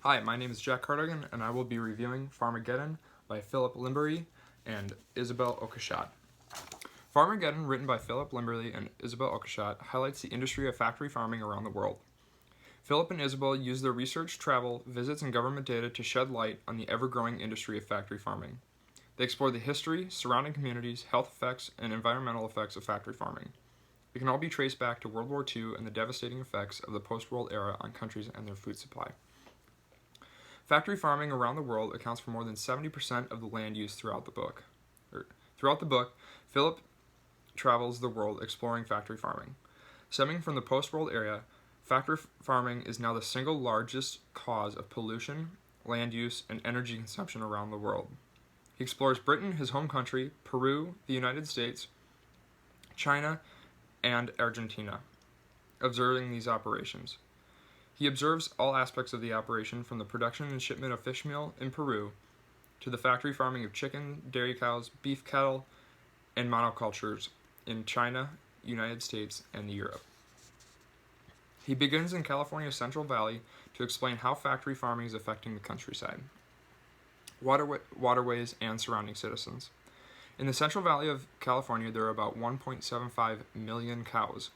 Hi, my name is Jack Cardigan, and I will be reviewing Farmageddon by Philip Limbury and Isabel Oakeshott. Farmageddon, written by Philip Limbury and Isabel Oakeshott, highlights the industry of factory farming around the world. Philip and Isabel use their research, travel, visits, and government data to shed light on the ever-growing industry of factory farming. They explore the history, surrounding communities, health effects, and environmental effects of factory farming. It can all be traced back to World War II and the devastating effects of the post-war era on countries and their food supply. Factory farming around the world accounts for more than 70% of the land use throughout the book. Throughout the book, Philip travels the world exploring factory farming. Stemming from the post-world era, factory farming is now the single largest cause of pollution, land use, and energy consumption around the world. He explores Britain, his home country, Peru, the United States, China, and Argentina, observing these operations. He observes all aspects of the operation, from the production and shipment of fish meal in Peru to the factory farming of chicken, dairy cows, beef cattle, and monocultures in China, United States, and Europe. He begins in California's Central Valley to explain how factory farming is affecting the countryside, waterways, and surrounding citizens. In the Central Valley of California, there are about 1.75 million cows.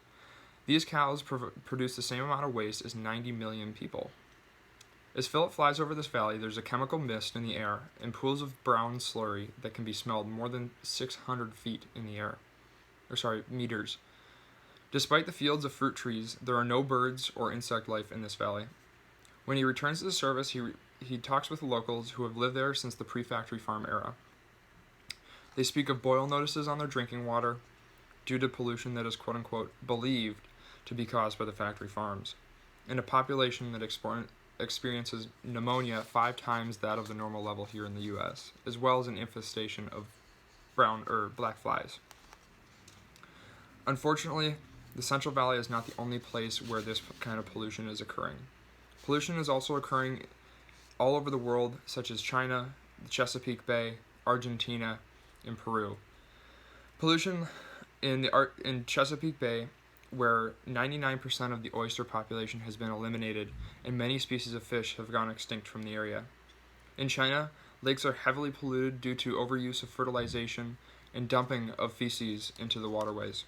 These cows produce the same amount of waste as 90 million people. As Philip flies over this valley, there's a chemical mist in the air and pools of brown slurry that can be smelled more than 600 feet in the air. Meters. Despite the fields of fruit trees, there are no birds or insect life in this valley. When he returns to the service, he talks with the locals who have lived there since the pre-factory farm era. They speak of boil notices on their drinking water due to pollution that is quote-unquote believed to be caused by the factory farms, and a population that experiences pneumonia 5 times that of the normal level here in the U.S., as well as an infestation of brown or black flies. Unfortunately, the Central Valley is not the only place where this kind of pollution is occurring. Pollution is also occurring all over the world, such as China, the Chesapeake Bay, Argentina, and Peru. Pollution in Chesapeake Bay, where 99% of the oyster population has been eliminated and many species of fish have gone extinct from the area. In China, lakes are heavily polluted due to overuse of fertilization and dumping of feces into the waterways.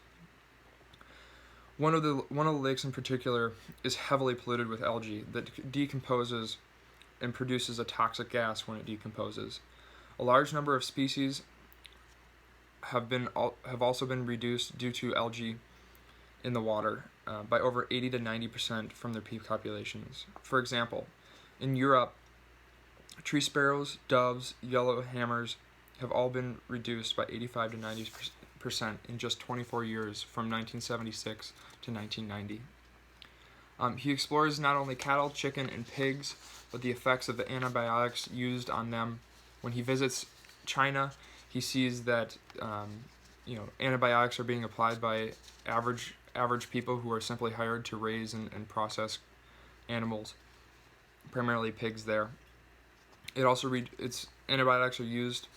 One of the lakes in particular is heavily polluted with algae that decomposes and produces a toxic gas when it decomposes. A large number of species have also been reduced due to algae in the water by over 80 to 90% from their peak populations. For example, in Europe, tree sparrows, doves, yellow hammers have all been reduced by 85 to 90% in just 24 years from 1976 to 1990. He explores not only cattle, chicken, and pigs, but the effects of the antibiotics used on them. When he visits China, he sees that antibiotics are being applied by average people who are simply hired to raise and process animals, primarily pigs there. Antibiotics are used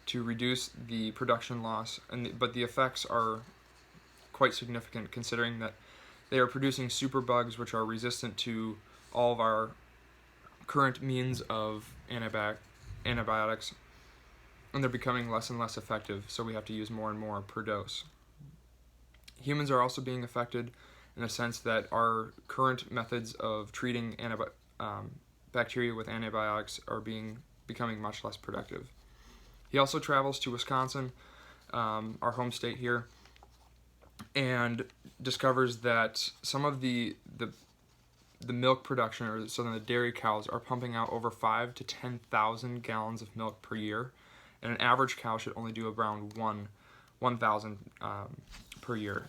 to reduce the production loss, but the effects are quite significant, considering that they are producing superbugs which are resistant to all of our current means of antibiotics, and they're becoming less and less effective, so we have to use more and more per dose. Humans are also being affected in the sense that our current methods of treating bacteria with antibiotics are becoming much less productive. He also travels to Wisconsin, our home state here, and discovers that some of the milk production, or some of the dairy cows, are pumping out over 5,000 to 10,000 gallons of milk per year, and an average cow should only do around 1,000 per year.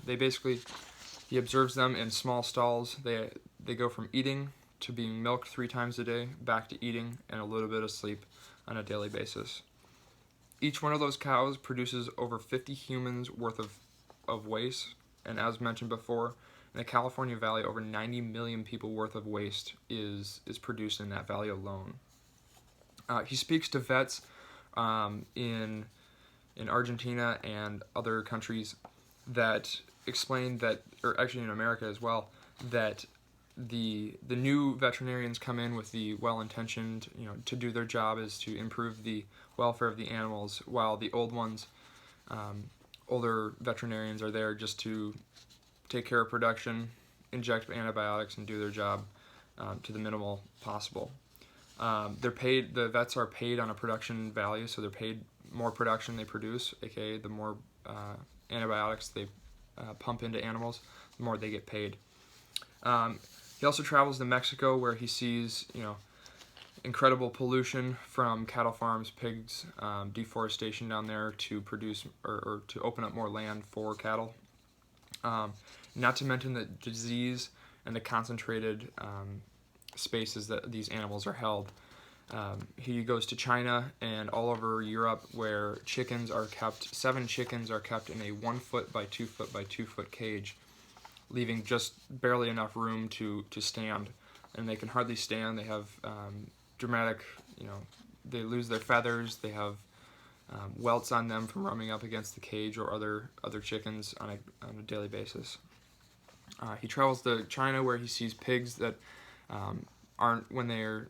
He observes them in small stalls. They go from eating to being milked 3 times a day, back to eating and a little bit of sleep on a daily basis. Each one of those cows produces over 50 humans worth of waste, and as mentioned before, in the California Valley, over 90 million people worth of waste is produced in that valley alone. He speaks to vets in Argentina and other countries that explain that, or actually in America as well, that the new veterinarians come in with the well-intentioned, to do their job is to improve the welfare of the animals, while the older veterinarians are there just to take care of production, inject antibiotics, and do their job to the minimal possible. The vets are paid on a production value, so they're paid more production they produce, aka the more antibiotics they pump into animals, the more they get paid. He also travels to Mexico, where he sees, incredible pollution from cattle farms, pigs, deforestation down there to produce or to open up more land for cattle. Not to mention the disease and the concentrated spaces that these animals are held. He goes to China and all over Europe, where 7 chickens are kept in a 1 foot by 2 foot by 2 foot cage, leaving just barely enough room to stand. And they can hardly stand. They have dramatic, they lose their feathers. They have welts on them from rubbing up against the cage or other chickens on a daily basis. He travels to China, where he sees pigs that aren't, when they're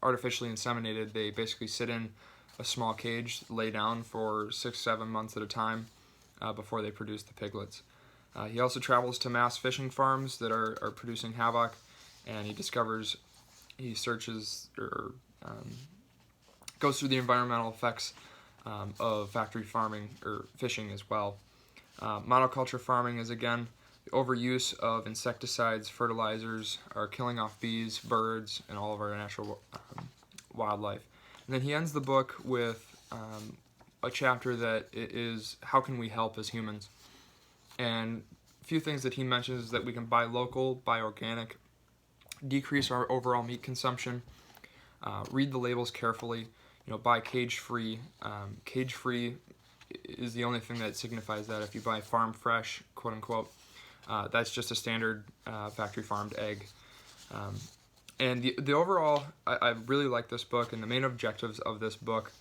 artificially inseminated, they basically sit in a small cage, lay down for 6-7 months at a time before they produce the piglets. He also travels to mass fishing farms that are producing havoc, and he searches or goes through the environmental effects of factory farming or fishing as well. Monoculture farming is, again, the overuse of insecticides, fertilizers are killing off bees, birds, and all of our natural wildlife. And then he ends the book with a chapter that is, how can we help as humans? And a few things that he mentions is that we can buy local, buy organic, decrease our overall meat consumption, read the labels carefully, buy cage-free. Cage-free is the only thing that signifies that. If you buy farm fresh, quote unquote, that's just a standard factory farmed egg. And the overall, I really like this book, and the main objectives of this book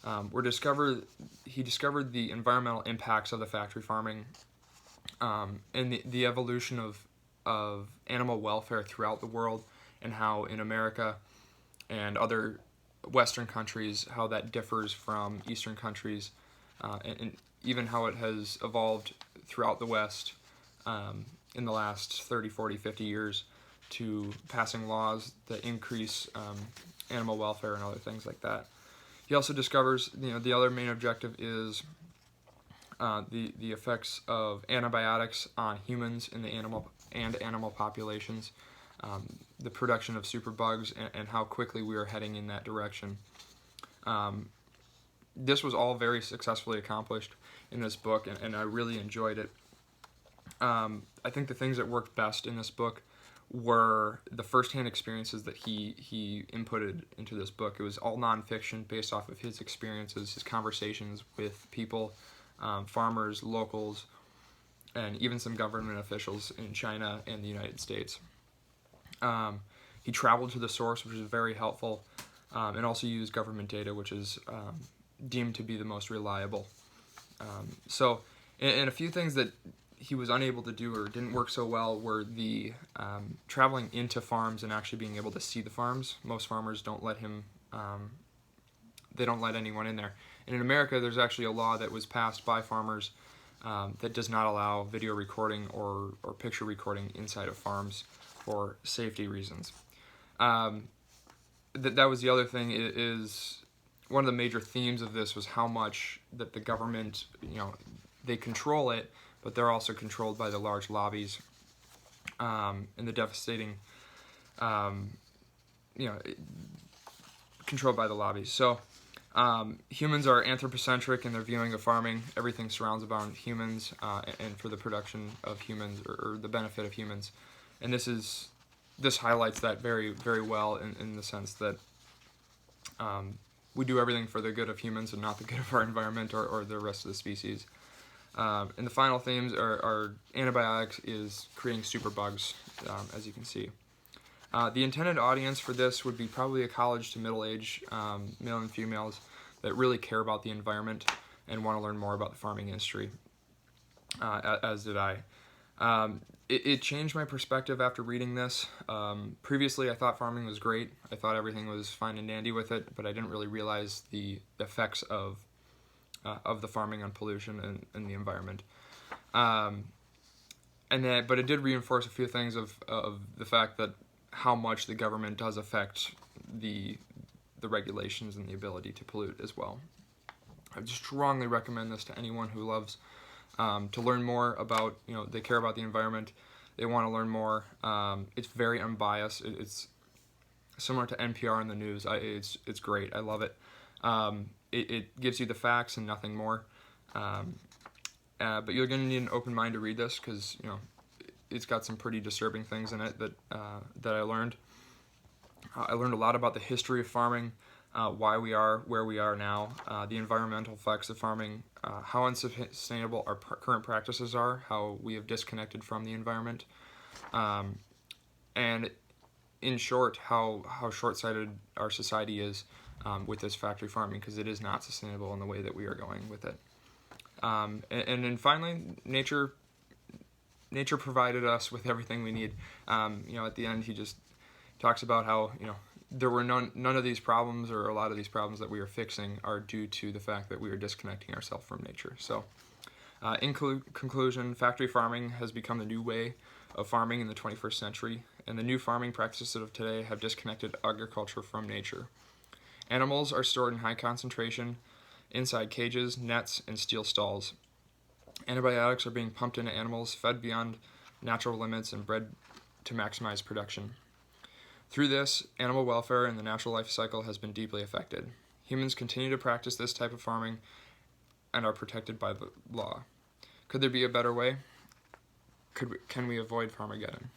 he discovered the environmental impacts of the factory farming, and the evolution of animal welfare throughout the world, and how in America and other Western countries, how that differs from Eastern countries, and even how it has evolved throughout the West in the last 30, 40, 50 years to passing laws that increase animal welfare and other things like that. He also discovers, the other main objective is the effects of antibiotics on humans in the animal populations, the production of superbugs, and how quickly we are heading in that direction. This was all very successfully accomplished in this book, and I really enjoyed it. I think the things that worked best in this book were the firsthand experiences that he inputted into this book. It was all nonfiction based off of his experiences, his conversations with people, farmers, locals, and even some government officials in China and the United States. He traveled to the source, which was very helpful, and also used government data, which is deemed to be the most reliable. And a few things that he was unable to do or didn't work so well were the traveling into farms and actually being able to see the farms. Most farmers don't let him, they don't let anyone in there. And in America, there's actually a law that was passed by farmers that does not allow video recording or picture recording inside of farms for safety reasons. That was the other thing, is one of the major themes of this was how much that the government, they control it, but they're also controlled by the large lobbies and the devastating, controlled by the lobbies. So humans are anthropocentric in their viewing of farming. Everything surrounds about humans and for the production of humans or the benefit of humans. And this highlights that very, very well in the sense that we do everything for the good of humans and not the good of our environment or the rest of the species. And the final themes are antibiotics is creating superbugs, as you can see. The intended audience for this would be probably a college to middle-age male and females that really care about the environment and want to learn more about the farming industry, as did I. it changed my perspective after reading this. Previously, I thought farming was great. I thought everything was fine and dandy with it, but I didn't really realize the effects of the farming on pollution and the environment. But it did reinforce a few things of the fact that how much the government does affect the regulations and the ability to pollute as well. I would strongly recommend this to anyone who loves to learn more about, they care about the environment, they want to learn more. It's very unbiased. It's similar to NPR in the news. It's great. I love it. It gives you the facts and nothing more. But you're going to need an open mind to read this because, it's got some pretty disturbing things in it that I learned. I learned a lot about the history of farming, why we are where we are now, the environmental effects of farming, how unsustainable our current practices are, how we have disconnected from the environment, and in short, how short-sighted our society is with this factory farming, because it is not sustainable in the way that we are going with it. And then finally, nature provided us with everything we need. At the end, he just talks about how, there were none of these problems, or a lot of these problems that we are fixing are due to the fact that we are disconnecting ourselves from nature. So, in conclusion, factory farming has become the new way of farming in the 21st century, and the new farming practices of today have disconnected agriculture from nature. Animals are stored in high concentration inside cages, nets, and steel stalls. Antibiotics are being pumped into animals, fed beyond natural limits, and bred to maximize production. Through this, animal welfare and the natural life cycle has been deeply affected. Humans continue to practice this type of farming and are protected by the law. Could there be a better way? Can we avoid Farmageddon?